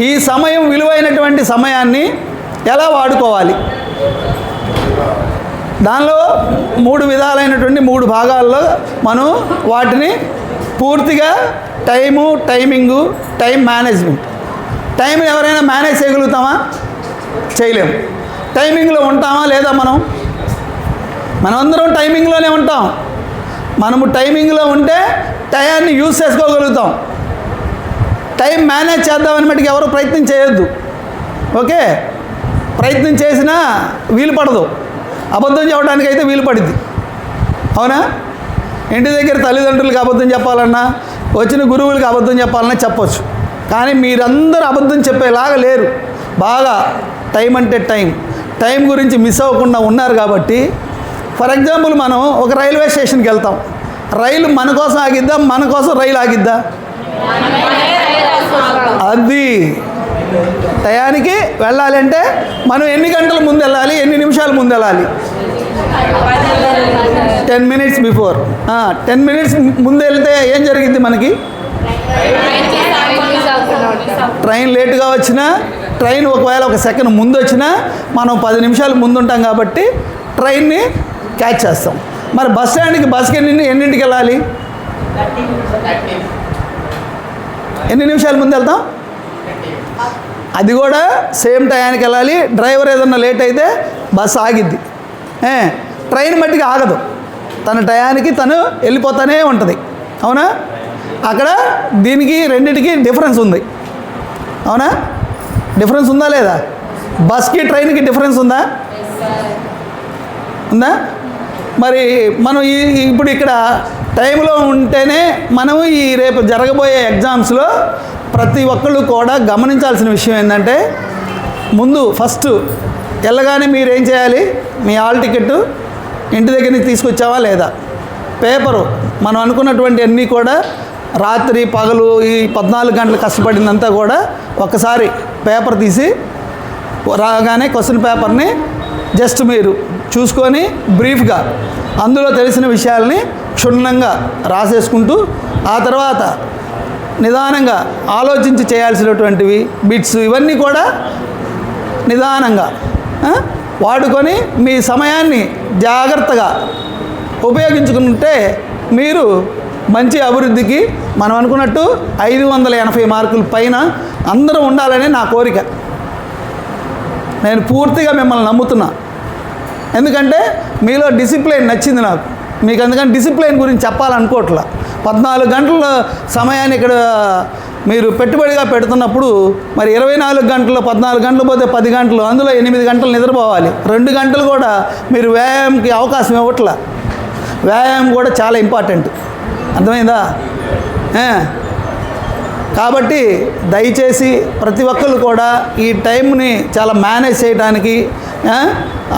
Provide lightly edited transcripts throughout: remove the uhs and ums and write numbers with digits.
ఈ సమయం విలువైనటువంటి సమయాన్ని ఎలా వాడుకోవాలి, దానిలో 3 విధాలైనటువంటి 3 భాగాల్లో మనం వాటిని పూర్తిగా టైమింగు, టైం మేనేజ్మెంట్. టైం ఎవరైనా మేనేజ్ చేయగలుగుతామా? చేయలేము. టైమింగ్లో ఉంటామా లేదా? మనమందరం టైమింగ్లోనే ఉంటాం. మనము టైమింగ్లో ఉంటే టయాన్ని యూజ్ చేసుకోగలుగుతాం. టైం మేనేజ్ చేద్దామని మటుకు ఎవరు ప్రయత్నం చేయొద్దు. ఓకే, ప్రయత్నం చేసినా వీలు పడదు. అబద్ధం చెప్పడానికి అయితే వీలు పడుద్ది. అవునా? ఇంటి దగ్గర తల్లిదండ్రులకు అబద్ధం చెప్పాలన్నా, వచ్చిన గురువులకు అబద్ధం చెప్పాలన్నా చెప్పొచ్చు. కానీ మీరందరూ అబద్ధం చెప్పేలాగా లేరు. బాగా టైం అంటే టైం గురించి మిస్ అవ్వకుండా ఉన్నారు. కాబట్టి ఫర్ ఎగ్జాంపుల్ మనం ఒక రైల్వే స్టేషన్కి వెళ్తాం. రైలు మన కోసం ఆగిద్దా, మన కోసం రైలు ఆగిద్దా? అది టయానికి వెళ్ళాలి అంటే మనం ఎన్ని గంటల ముందు వెళ్ళాలి, ఎన్ని నిమిషాల ముందు వెళ్ళాలి? 10 minutes బిఫోర్. 10 minutes ముందు వెళ్తే ఏం జరిగింది? మనకి ట్రైన్ లేటుగా వచ్చినా, ట్రైన్ ఒకవేళ 1 సెకండ్ ముందు వచ్చినా మనం 10 నిమిషాలు ముందు ఉంటాం కాబట్టి ట్రైన్ని క్యాచ్ చేస్తాం. మరి బస్ స్టాండ్కి బస్కి ఎన్నింటికి వెళ్ళాలి? ఎన్ని నిమిషాల ముందు వెళ్తాం? అది కూడా సేమ్ టయానికి వెళ్ళాలి. డ్రైవర్ ఏదన్నా లేట్ అయితే బస్సు ఆగిద్ది. ట్రైన్ మట్టికి ఆగదు, తన టయానికి తను వెళ్ళిపోతూనే ఉంటుంది. అవునా? అక్కడ దీనికి రెండింటికి డిఫరెన్స్ ఉంది. అవునా? డిఫరెన్స్ ఉందా లేదా? బస్కి ట్రైన్కి డిఫరెన్స్ ఉందా? మరి మనం ఇప్పుడు ఇక్కడ టైంలో ఉంటేనే మనము ఈ రేపు జరగబోయే ఎగ్జామ్స్లో ప్రతి ఒక్కళ్ళు కూడా గమనించాల్సిన విషయం ఏంటంటే, ముందు ఫస్ట్ వెళ్ళగానే మీరేం చేయాలి? మీ హాల్ టికెట్ ఇంటి దగ్గర నుంచి తీసుకొచ్చావా లేదా? పేపరు మనం అనుకున్నటువంటి అన్నీ కూడా రాత్రి పగలు ఈ 14 గంటలు కష్టపడిందంతా కూడా ఒక్కసారి పేపర్ తీసి రాగానే క్వశ్చన్ పేపర్ని జస్ట్ మీరు చూసుకొని బ్రీఫ్గా అందులో తెలిసిన విషయాల్ని క్షుణ్ణంగా రాసేసుకుంటూ ఆ తర్వాత నిదానంగా ఆలోచించి చేయాల్సినటువంటివి బిట్స్ ఇవన్నీ కూడా నిదానంగా వాడుకొని మీ సమయాన్ని జాగ్రత్తగా ఉపయోగించుకుంటే మీరు మంచి అభివృద్ధికి మనం అనుకున్నట్టు 580 మార్కుల పైన అందరూ ఉండాలని నా కోరిక. నేను పూర్తిగా మిమ్మల్ని నమ్ముతున్నా. ఎందుకంటే మీలో డిసిప్లిన్ నచ్చింది నాకు. మీకు అందుకని డిసిప్లిన్ గురించి చెప్పాలనుకోవట్లా. 14 గంటల సమయాన్ని ఇక్కడ మీరు పెట్టుబడిగా పెడుతున్నప్పుడు మరి 24 గంటలు 14 గంటలు పోతే 10 గంటలు, అందులో 8 గంటలు నిద్రపోవాలి. 2 గంటలు కూడా మీరు వ్యాయామంకి అవకాశం ఇవ్వట్లా. వ్యాయామం కూడా చాలా ఇంపార్టెంట్. అర్థమైందా? కాబట్టి దయచేసి ప్రతి ఒక్కళ్ళు కూడా ఈ టైంని చాలా మేనేజ్ చేయడానికి,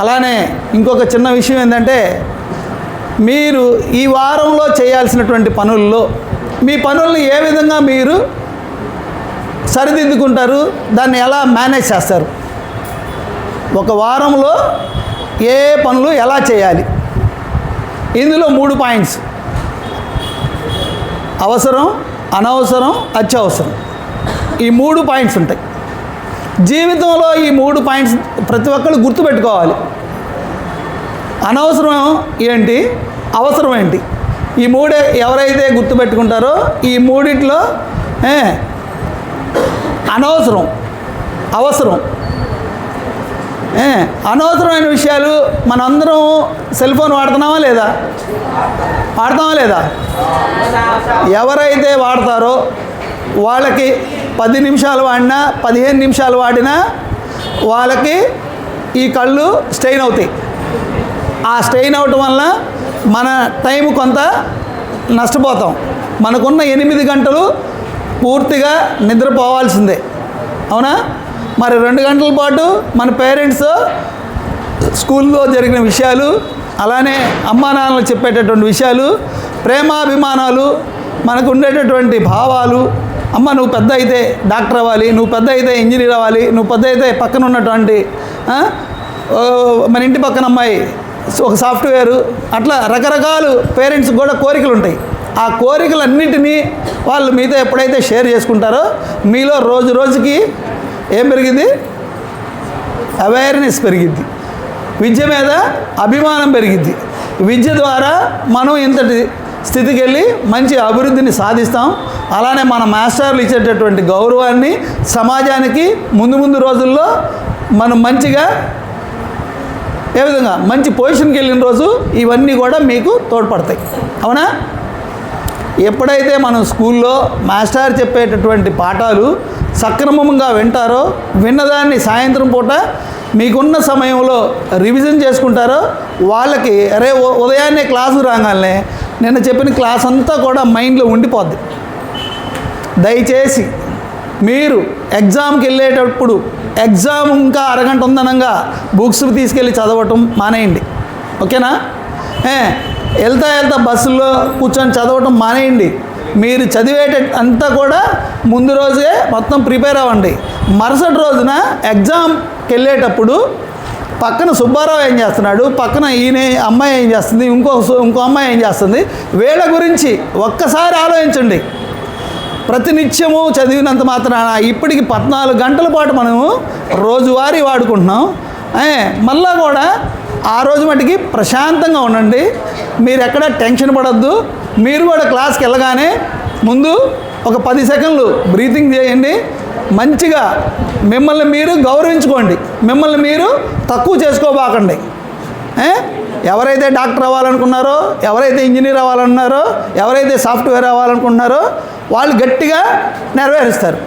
అలానే ఇంకొక చిన్న విషయం ఏంటంటే, మీరు ఈ వారంలో చేయాల్సినటువంటి పనుల్లో మీ పనుల్ని ఏ విధంగా మీరు సరిదిద్దుకుంటారు, దాన్ని ఎలా మేనేజ్ చేస్తారు? ఒక వారంలో ఏ పనులు ఎలా చేయాలి? ఇందులో 3 పాయింట్స్: అవసరం, అనవసరం, అత్యవసరం. ఈ 3 పాయింట్స్ ఉంటాయి జీవితంలో. ఈ 3 పాయింట్స్ ప్రతి ఒక్కళ్ళు గుర్తుపెట్టుకోవాలి. అనవసరం ఏంటి, అవసరం ఏంటి, ఈ 3 ఎవరైతే గుర్తుపెట్టుకుంటారో ఈ 3లో అనవసరం, అవసరం. అనవసరమైన విషయాలు మనందరం సెల్ ఫోన్ వాడుతున్నామా లేదా? ఎవరైతే వాడతారో వాళ్ళకి 10 నిమిషాలు వాడినా 15 నిమిషాలు వాడినా వాళ్ళకి ఈ కళ్ళు స్ట్రెయిన్ అవుతాయి. ఆ స్ట్రెయిన్ అవటం వల్ల మన టైం కొంత నష్టపోతాం. మనకున్న 8 గంటలు పూర్తిగా నిద్రపోవాల్సిందే. అవునా? మరి 2 గంటల పాటు మన పేరెంట్స్ స్కూల్లో జరిగిన విషయాలు, అలానే అమ్మా నాన్నలు చెప్పేటటువంటి విషయాలు, ప్రేమాభిమానాలు, మనకు ఉండేటటువంటి భావాలు, అమ్మ నువ్వు పెద్ద అయితే డాక్టర్ అవ్వాలి, నువ్వు పెద్ద అయితే ఇంజనీర్ అవ్వాలి, నువ్వు పెద్ద అయితే పక్కన ఉన్నటువంటి మన ఇంటి పక్కన అమ్మాయి ఒక సాఫ్ట్వేరు, అట్లా రకరకాలు పేరెంట్స్కి కూడా కోరికలు ఉంటాయి. ఆ కోరికలన్నింటినీ వాళ్ళు మీతో ఎప్పుడైతే షేర్ చేసుకుంటారో మీలో రోజు రోజుకి ఏం పెరిగింది? అవేర్నెస్ పెరిగిద్ది. విద్య మీద అభిమానం పెరిగిద్ది. విద్య ద్వారా మనం ఇంతటి స్థితికి వెళ్ళి మంచి అభివృద్ధిని సాధిస్తాం. అలానే మన మాస్టర్లు ఇచ్చేటటువంటి గౌరవాన్ని సమాజానికి ముందు రోజుల్లో మనం మంచిగా ఏ విధంగా మంచి పొజిషన్కి వెళ్ళిన రోజు ఇవన్నీ కూడా మీకు తోడ్పడతాయి. అవునా? ఎప్పుడైతే మనం స్కూల్లో మాస్టర్ చెప్పేటటువంటి పాఠాలు సక్రమంగా వింటారో, విన్నదాన్ని సాయంత్రం పూట మీకున్న సమయంలో రివిజన్ చేసుకుంటారో, వాళ్ళకి అరే ఉదయాన్నే క్లాసు రాగానే నిన్న చెప్పిన క్లాస్ అంతా కూడా మైండ్లో ఉండిపోద్ది. దయచేసి మీరు ఎగ్జామ్కి వెళ్ళేటప్పుడు ఎగ్జామ్ ఇంకా అరగంట ఉందనంగా బుక్స్ తీసుకెళ్ళి చదవటం మానేయండి. ఓకేనా? వెళ్తా బస్సుల్లో కూర్చొని చదవటం మానేయండి. మీరు చదివేట అంతా కూడా ముందు రోజే మొత్తం ప్రిపేర్ అవ్వండి. మరుసటి రోజున ఎగ్జామ్కి వెళ్ళేటప్పుడు పక్కన సుబ్బారావు ఏం చేస్తున్నాడు, పక్కన ఈయన అమ్మాయి ఏం చేస్తుంది, ఇంకో అమ్మాయి ఏం చేస్తుంది, వీళ్ళ గురించి ఒక్కసారి ఆలోచించండి. ప్రతినిత్యము చదివినంత మాత్రాన ఇప్పటికి 14 గంటల పాటు మనము రోజువారీ వాడుకుంటున్నాం. మళ్ళా కూడా ఆ రోజు మటుకి ప్రశాంతంగా ఉండండి. మీరు ఎక్కడ టెన్షన్ పడద్దు. మీరు కూడా క్లాస్కి వెళ్ళగానే ముందు ఒక 10 సెకండ్లు బ్రీతింగ్ చేయండి. మంచిగా మిమ్మల్ని మీరు గౌరవించుకోండి. మిమ్మల్ని మీరు తక్కువ చేసుకోబాకండి. ఎవరైతే డాక్టర్ అవ్వాలనుకున్నారో, ఎవరైతే ఇంజనీర్ అవ్వాలన్నారో, ఎవరైతే సాఫ్ట్వేర్ అవ్వాలనుకుంటున్నారో వాళ్ళు గట్టిగా నెరవేరుస్తారు.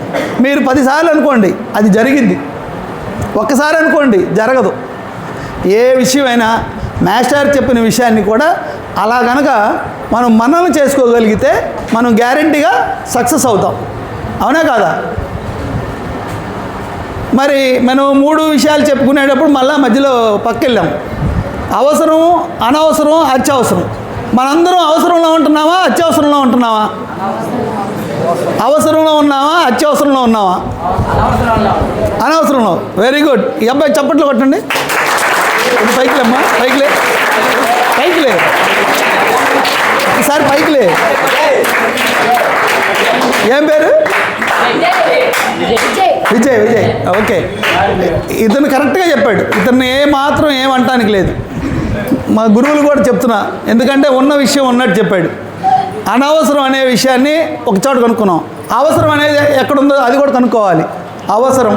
మీరు 10 సార్లు అనుకోండి, అది జరిగింది. ఒక్కసారి అనుకోండి, జరగదు. ఏ విషయమైనా మాస్టర్ చెప్పిన విషయాన్ని కూడా అలా గనక మనం మననం చేసుకోగలిగితే మనం గ్యారంటీగా సక్సెస్ అవుతాం. అవునా కాదా? మరి మనం 3 విషయాలు చెప్పుకునేటప్పుడు మళ్ళీ మధ్యలో పక్కెళ్ళాం. అవసరం, అనవసరం, అత్యవసరం. మనందరం అవసరంలో ఉంటున్నామా, అత్యవసరంలో ఉంటున్నామా? అవసరంలో ఉన్నావా, అత్యవసరంలో ఉన్నావా? అనవసరంలో. Very good. ఈ అబ్బాయి చప్పట్లు కొట్టండి. పైకిలేమ్మా, పైకిలే, పైకిలే, ఈసారి పైకిలే. ఏం పేరు? విజయ్. ఓకే, ఇతను కరెక్ట్గా చెప్పాడు. ఇతన్ని ఏమాత్రం ఏమంటానికి లేదు. మా గురువులు కూడా చెప్తున్నా, ఎందుకంటే ఉన్న విషయం ఉన్నట్టు చెప్పాడు. అనవసరం అనే విషయాన్ని ఒక చోట కనుక్కున్నాం. అవసరం అనేది ఎక్కడుందో అది కూడా కనుక్కోవాలి. అవసరం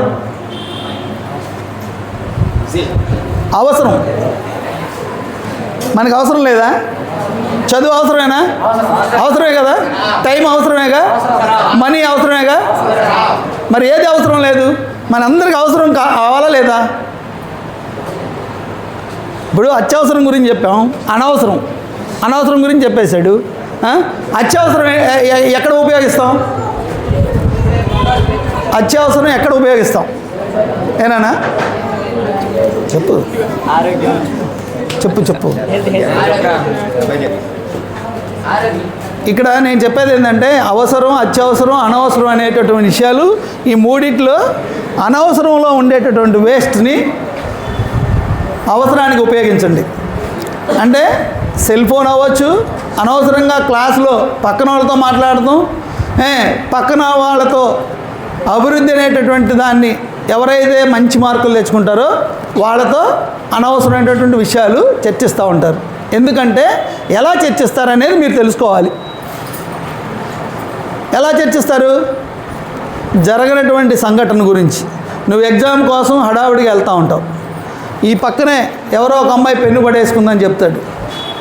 మనకు అవసరం లేదా? చదువు అవసరమేనా? అవసరమే కదా. టైం అవసరమేగా. మనీ అవసరమేగా. మరి ఏది అవసరం లేదు? మనందరికి అవసరం కావాలా లేదా? ఇప్పుడు అత్యవసరం గురించి చెప్పాం, అనవసరం గురించి చెప్పేశాడు. అత్యవసరం ఎక్కడ ఉపయోగిస్తాం? అత్యవసరం ఎక్కడ ఉపయోగిస్తాం? ఏనా? చెప్పు. ఇక్కడ నేను చెప్పేది ఏంటంటే అవసరం, అత్యవసరం, అనవసరం అనేటటువంటి విషయాలు ఈ మూడిట్లో అనవసరంలో ఉండేటటువంటి వేస్ట్ని అవసరానికి ఉపయోగించండి. అంటే సెల్ ఫోన్ అవ్వచ్చు, అనవసరంగా క్లాసులో పక్కన వాళ్ళతో మాట్లాడతాం, పక్కన వాళ్ళతో అభివృద్ధి అనేటటువంటి దాన్ని ఎవరైతే మంచి మార్కులు తెచ్చుకుంటారో వాళ్ళతో అనవసరమైనటువంటి విషయాలు చర్చిస్తూ ఉంటారు. ఎందుకంటే ఎలా చర్చిస్తారనేది మీరు తెలుసుకోవాలి. ఎలా చర్చిస్తారు? జరగనటువంటి సంఘటన గురించి. నువ్వు ఎగ్జామ్ కోసం హడావుడిగా వెళ్తూ ఉంటావు. ఈ పక్కనే ఎవరో ఒక అమ్మాయి పెన్ను పడేసుకుందని చెప్తాడు,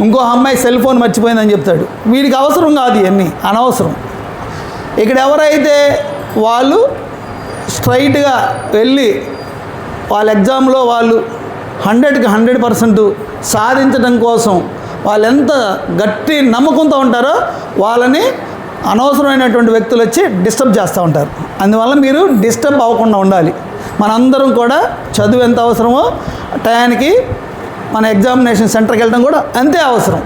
ఇంకో అమ్మాయి సెల్ ఫోన్ మర్చిపోయిందని చెప్తాడు. వీడికి అవసరం కాదు, ఇవన్నీ అనవసరం. ఇక్కడ ఎవరైతే వాళ్ళు స్ట్రైట్గా వెళ్ళి వాళ్ళ ఎగ్జామ్లో వాళ్ళు 100కి 100% సాధించడం కోసం వాళ్ళు ఎంత గట్టి నమ్మకంతో ఉంటారో వాళ్ళని అనవసరమైనటువంటి వ్యక్తులు వచ్చి డిస్టర్బ్ చేస్తూ ఉంటారు. అందువల్ల మీరు డిస్టర్బ్ అవ్వకుండా ఉండాలి. మనందరం కూడా చదువు ఎంత అవసరమో టయానికి మన ఎగ్జామినేషన్ సెంటర్కి వెళ్ళడం కూడా అంతే అవసరం.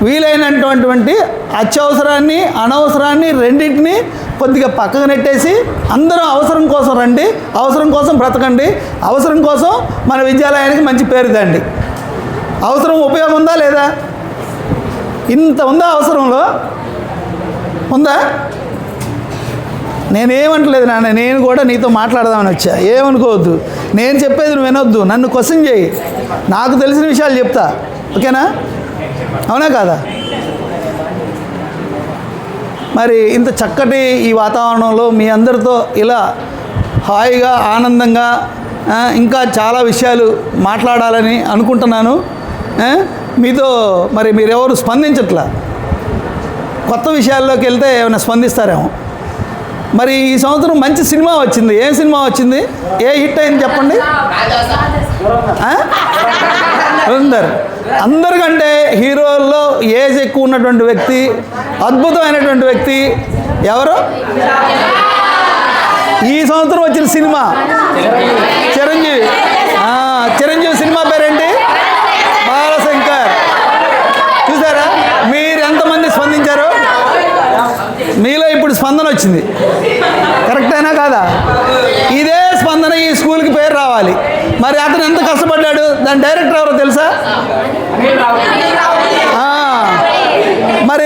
వీలైనటువంటి అత్యవసరాన్ని, అనవసరాన్ని రెండింటినీ కొద్దిగా పక్కకు నెట్టేసి అందరం అవసరం కోసం రండి, అవసరం కోసం బ్రతకండి, అవసరం కోసం మన విద్యాలయానికి మంచి పేరు తండి. అవసరం ఉపయోగం ఉందా లేదా? ఇంత ఉందా? అవసరంలో ఉందా? నేనేమంటలేదు నాన్న, నేను కూడా నీతో మాట్లాడదామని వచ్చా, ఏమనుకోవద్దు. నేను చెప్పేది నువ్వు వినొద్దు, నన్ను క్వశ్చన్ చేయి, నాకు తెలిసిన విషయాలు చెప్తా, ఓకేనా? అవునా కాదా? మరి ఇంత చక్కటి ఈ వాతావరణంలో మీ అందరితో ఇలా హాయిగా ఆనందంగా ఇంకా చాలా విషయాలు మాట్లాడాలని అనుకుంటున్నాను. మీతో మరి మీరెవరు స్పందించట్లా, కొత్త విషయాల్లోకి వెళ్తే ఏమైనా స్పందిస్తారేమో. మరి ఈ సంవత్సరం మంచి సినిమా వచ్చింది. ఏ సినిమా వచ్చింది? ఏ హిట్ అయింది చెప్పండి? అందరికంటే హీరోల్లో ఏజ్ ఎక్కువ ఉన్నటువంటి వ్యక్తి, అద్భుతమైనటువంటి వ్యక్తి ఎవరు? ఈ సంవత్సరం వచ్చిన సినిమా చిరంజీవి. చిరంజీవి సినిమా పేరేంటి? బాలశంకర్. చూసారా మీరు ఎంతమంది స్పందించారు? మీలో ఇప్పుడు స్పందన వచ్చింది, కరెక్టేనా కాదా? ఇదే స్పందన ఈ స్కూల్కి పేరు రావాలి. మరి అతను ఎంత కష్టపడ్డాడు, దాని డైరెక్టర్ ఎవరో తెలుసా? మరి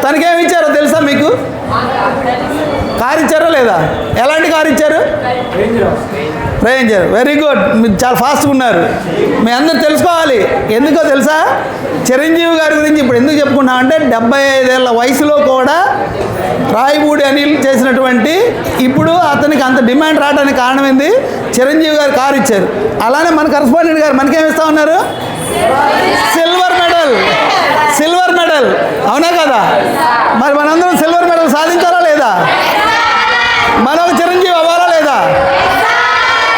తనకేమి ఇచ్చారో తెలుసా మీకు? కారు ఇచ్చారో లేదా? ఎలాంటి కారు ఇచ్చారు? రేంజర్. వెరీ గుడ్, మీరు చాలా ఫాస్ట్గా ఉన్నారు. మీ అందరూ తెలుసుకోవాలి. ఎందుకో తెలుసా? చిరంజీవి గారి గురించి ఇప్పుడు ఎందుకు చెప్పుకున్నా అంటే 75 ఏళ్ళ వయసులో కూడా రాయపూడి అనిల్ చేసినటువంటి, ఇప్పుడు అతనికి అంత డిమాండ్ రావడానికి కారణం ఏంది? చిరంజీవి గారు కారు ఇచ్చారు. అలానే మన కరెస్పాండెంట్ గారు మనకేమి ఇస్తా ఉన్నారు? Silver medal. సిల్వర్ మెడల్, అవునా కదా? మరి మనందరం సిల్వర్ మెడల్ సాధించాలా లేదా? మనకు చిరంజీవి అవ్వాలా లేదా?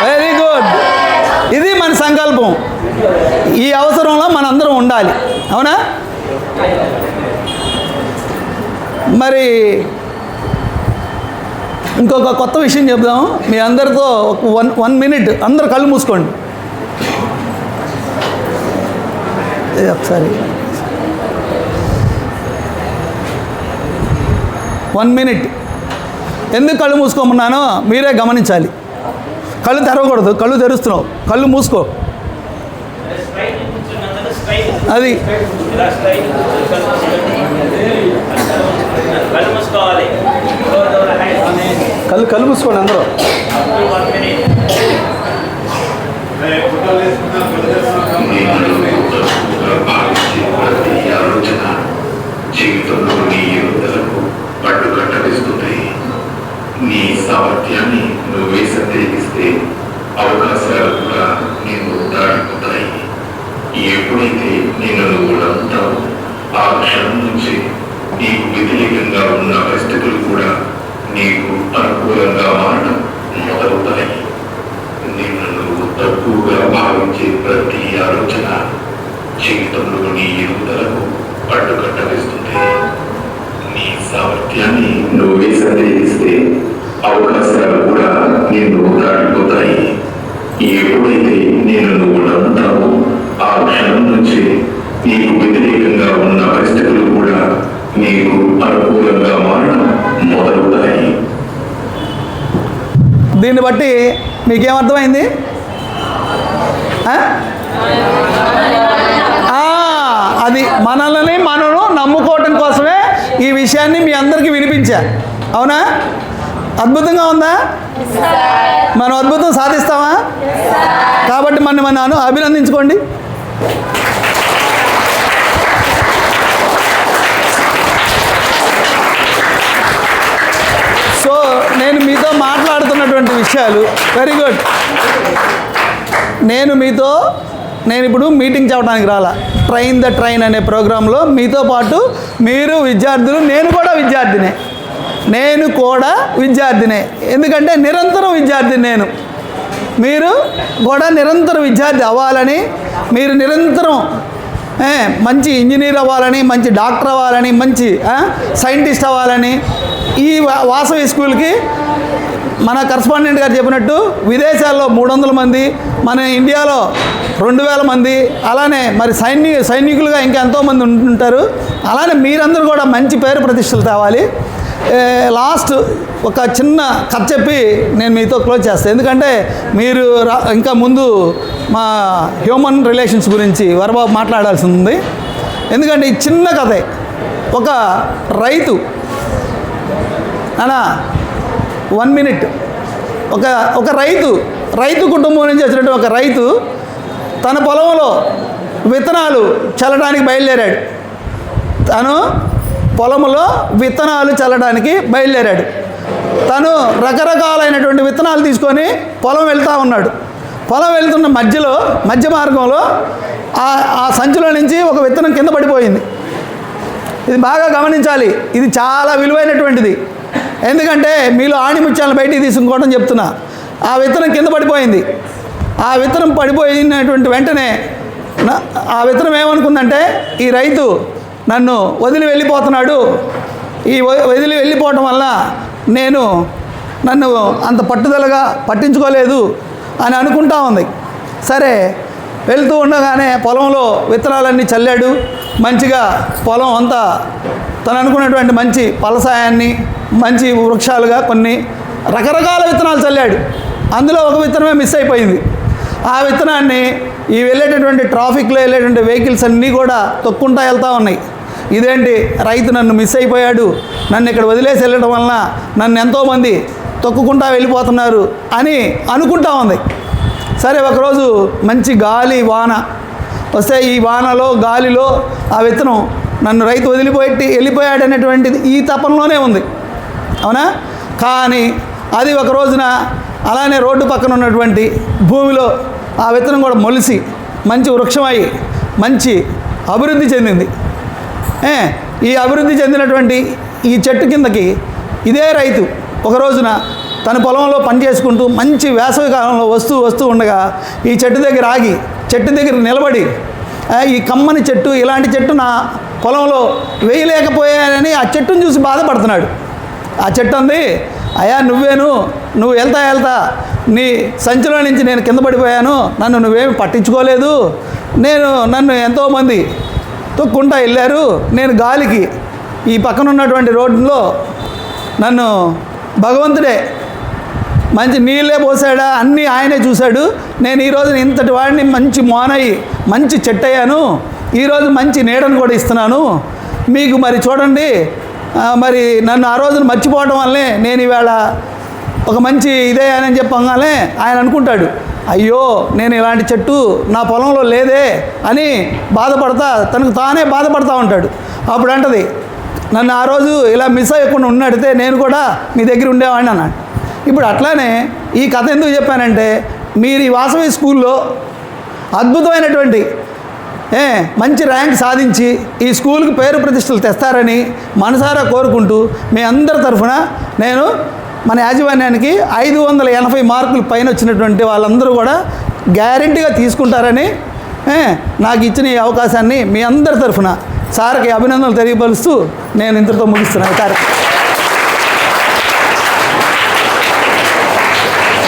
Very good. ఇది మన సంకల్పం. ఈ అవసరంలో మనందరం ఉండాలి, అవునా? మరి ఇంకొక కొత్త విషయం చెప్దాం మీ అందరితో. వన్ మినిట్ అందరు కళ్ళు మూసుకోండి ఒకసారి. 1 మినిట్. ఎందుకు కళ్ళు మూసుకోమన్నానో మీరే గమనించాలి. కళ్ళు తెరవకూడదు, కళ్ళు తెరుస్తున్నావు, కళ్ళు మూసుకో. అది కళ్ళు మూసుకోండి అందరూ. జీవితంలో నీ యువతలకు పట్టుకట్టడిస్తున్నాయి. నీ సామర్థ్యాన్ని నువ్వే సందేహిస్తే అవకాశాలు కూడా నిన్ను దాటిపోతాయి. ఎప్పుడైతే నిన్ను నువ్వు నమ్ముతావో ఆ క్షణం నుంచి నీకు వ్యతిరేకంగా ఉన్న పరిస్థితులు కూడా నీకు అనుకూలంగా మారడం మొదలవుతాయి. నిన్ను నువ్వు తక్కువగా భావించే ప్రతి ఆలోచన జీవితంలో నీ ఎదుగుదలకు అడ్డుకట్ట వేస్తుంది. నీ సామర్థ్యాన్ని నువ్వే సందేహిస్తే అవకాశాలు కూడా నిన్ను దాటిపోతాయి. ఎప్పుడైతే నేను నువ్వు నమ్ముతావో ఆ క్షణం నుంచి నీకు వ్యతిరేకంగా ఉన్న పరిస్థితులు కూడా నీకు అనుకూలంగా మారడం మొదలవుతాయి. దీన్ని బట్టి మీకేమర్థమైంది? అది మనల్ని మనను నమ్ముకోవటం కోసమే ఈ విషయాన్ని మీ అందరికీ వినిపించా, అవునా? అద్భుతంగా ఉందా? మనం అద్భుతం సాధిస్తామా? కాబట్టి మనం అభినందించుకోండి. సో నేను మీతో మాట్లాడుతున్నటువంటి విషయాలు వెరీ గుడ్. నేను ఇప్పుడు మీటింగ్ చెప్పడానికి రాలా. ట్రైన్ ద ట్రైన్ అనే ప్రోగ్రాంలో మీతో పాటు మీరు విద్యార్థులు, నేను కూడా విద్యార్థినే. ఎందుకంటే నిరంతరం విద్యార్థిని నేను. మీరు కూడా నిరంతరం విద్యార్థి అవ్వాలని, మీరు నిరంతరం మంచి ఇంజనీర్ అవ్వాలని, మంచి డాక్టర్ అవ్వాలని, మంచి సైంటిస్ట్ అవ్వాలని ఈ వాసవి స్కూల్కి మన కరస్పాండెంట్ గారు చెప్పినట్టు విదేశాల్లో 300 మంది, మన ఇండియాలో 2000 మంది, అలానే మరి సైనికులుగా ఇంకా ఎంతోమంది ఉంటుంటారు. అలానే మీరందరూ కూడా మంచి పేరు ప్రతిష్టలు తేవాలి. లాస్ట్ ఒక చిన్న కథ చెప్పి నేను మీతో క్లోజ్ చేస్తాను. ఎందుకంటే మీరు ఇంకా ముందు మా హ్యూమన్ రిలేషన్స్ గురించి వరబాబు మాట్లాడాల్సి ఉంది. ఎందుకంటే ఈ చిన్న కథే. ఒక రైతు 1 మినిట్. ఒక రైతు కుటుంబం నుంచి వచ్చినట్టు ఒక రైతు తన పొలంలో విత్తనాలు చల్లడానికి బయలుదేరాడు. తను పొలంలో విత్తనాలు చల్లడానికి బయలుదేరాడు. తను రకరకాలైనటువంటి విత్తనాలు తీసుకొని పొలం వెళ్తూ ఉన్నాడు. పొలం వెళ్తున్న మధ్య మార్గంలో ఆ సంచిలో నుంచి ఒక విత్తనం కింద పడిపోయింది. ఇది బాగా గమనించాలి. ఇది చాలా విలువైనటువంటిది. ఎందుకంటే మీలో ఆణిముత్యాలను బయటికి తీసుకోవడం చెప్తున్నా. ఆ విత్తనం కింద పడిపోయింది. ఆ విత్తనం పడిపోయినటువంటి వెంటనే ఆ విత్తనం ఏమనుకుందంటే, ఈ రైతు నన్ను వదిలి వెళ్ళిపోతున్నాడు, ఈ వదిలి వెళ్ళిపోవటం వల్ల నన్ను అంత పట్టుదలగా పట్టించుకోలేదు అని అనుకుంటా ఉంది. సరే, వెళ్తూ ఉండగానే పొలంలో విత్తనాలన్నీ చల్లాడు. మంచిగా పొలం అంతా తను అనుకున్నటువంటి మంచి పలసాయాన్ని, మంచి వృక్షాలుగా కొన్ని రకరకాల విత్తనాలు చల్లాడు. అందులో ఒక విత్తనమే మిస్ అయిపోయింది. ఆ విత్తనాన్ని ఈ వెళ్ళేటటువంటి ట్రాఫిక్లో వెళ్ళేటువంటి వెహికల్స్ అన్నీ కూడా తొక్కుంటా వెళ్తూ ఉన్నాయి. ఇదేంటి, రైతు నన్ను మిస్ అయిపోయాడు, నన్ను ఇక్కడ వదిలేసి వెళ్ళడం వలన నన్ను ఎంతోమంది తొక్కుకుంటా వెళ్ళిపోతున్నారు అని అనుకుంటా ఉంది. సరే, ఒకరోజు మంచి గాలి వాన వస్తే ఈ వానలో గాలిలో ఆ విత్తనం నన్ను రైతు వెళ్ళిపోయాడనేటువంటిది ఈ తపంలోనే ఉంది. అవునా? కానీ అది ఒక రోజున అలానే రోడ్డు పక్కన ఉన్నటువంటి భూమిలో ఆ విత్తనం కూడా మొలిసి మంచి వృక్షమై మంచి అభివృద్ధి చెందింది. ఈ అభివృద్ధి చెందినటువంటి ఈ చెట్టు కిందకి ఇదే రైతు ఒక రోజున తన పొలంలో పనిచేసుకుంటూ మంచి వేసవి కాలంలో వస్తూ ఉండగా ఈ చెట్టు దగ్గర ఆగి, చెట్టు దగ్గర నిలబడి, ఈ కమ్మని చెట్టు, ఇలాంటి చెట్టు నా పొలంలో వేయలేకపోయానని ఆ చెట్టును చూసి బాధపడుతున్నాడు. ఆ చెట్టు అంది, అయ్యా నువ్వు వెళ్తా నీ సంచిలో నుంచి నేను కింద పడిపోయాను, నువ్వేమి పట్టించుకోలేదు, నన్ను ఎంతోమంది తొక్కుంటా వెళ్ళారు, నేను గాలికి ఈ పక్కన ఉన్నటువంటి రోడ్లో నన్ను భగవంతుడే మంచి నీళ్ళే పోసాడా, అన్నీ ఆయనే చూశాడు, నేను ఈరోజు ఇంతటి వాడిని మంచి మోనయ్యి మంచి చెట్టు అయ్యాను, ఈరోజు మంచి నీడను కూడా ఇస్తున్నాను మీకు. మరి చూడండి, మరి నన్ను ఆ రోజున మర్చిపోవడం వల్లే నేను ఈవేళ ఒక మంచి ఇదే అని చెప్పగానే ఆయన అనుకుంటాడు, అయ్యో నేను ఇలాంటి చెట్టు నా పొలంలో లేదే అని తనకు తానే బాధపడతా ఉంటాడు. అప్పుడు అంటది, నన్ను ఆ రోజు ఇలా మిస్ అయ్యకుండా ఉన్నడితే నేను కూడా మీ దగ్గర ఉండేవాడిని అన్నాడు. ఇప్పుడు అట్లానే ఈ కథ ఎందుకు చెప్పానంటే, మీరు ఈ వాసవి స్కూల్లో అద్భుతమైనటువంటి మంచి ర్యాంక్ సాధించి ఈ స్కూల్కి పేరు ప్రతిష్టలు తెస్తారని మనసారా కోరుకుంటూ మీ అందరి తరఫున నేను మన యాజమాన్యానికి 580 మార్కులు పైన వచ్చినటువంటి వాళ్ళందరూ కూడా గ్యారెంటీగా తీసుకుంటారని నాకు ఇచ్చిన ఈ అవకాశాన్ని మీ అందరి తరఫున సార్కి అభినందనలు తెలియపరుస్తూ నేను ఇంతటితో ముగిస్తున్నాను.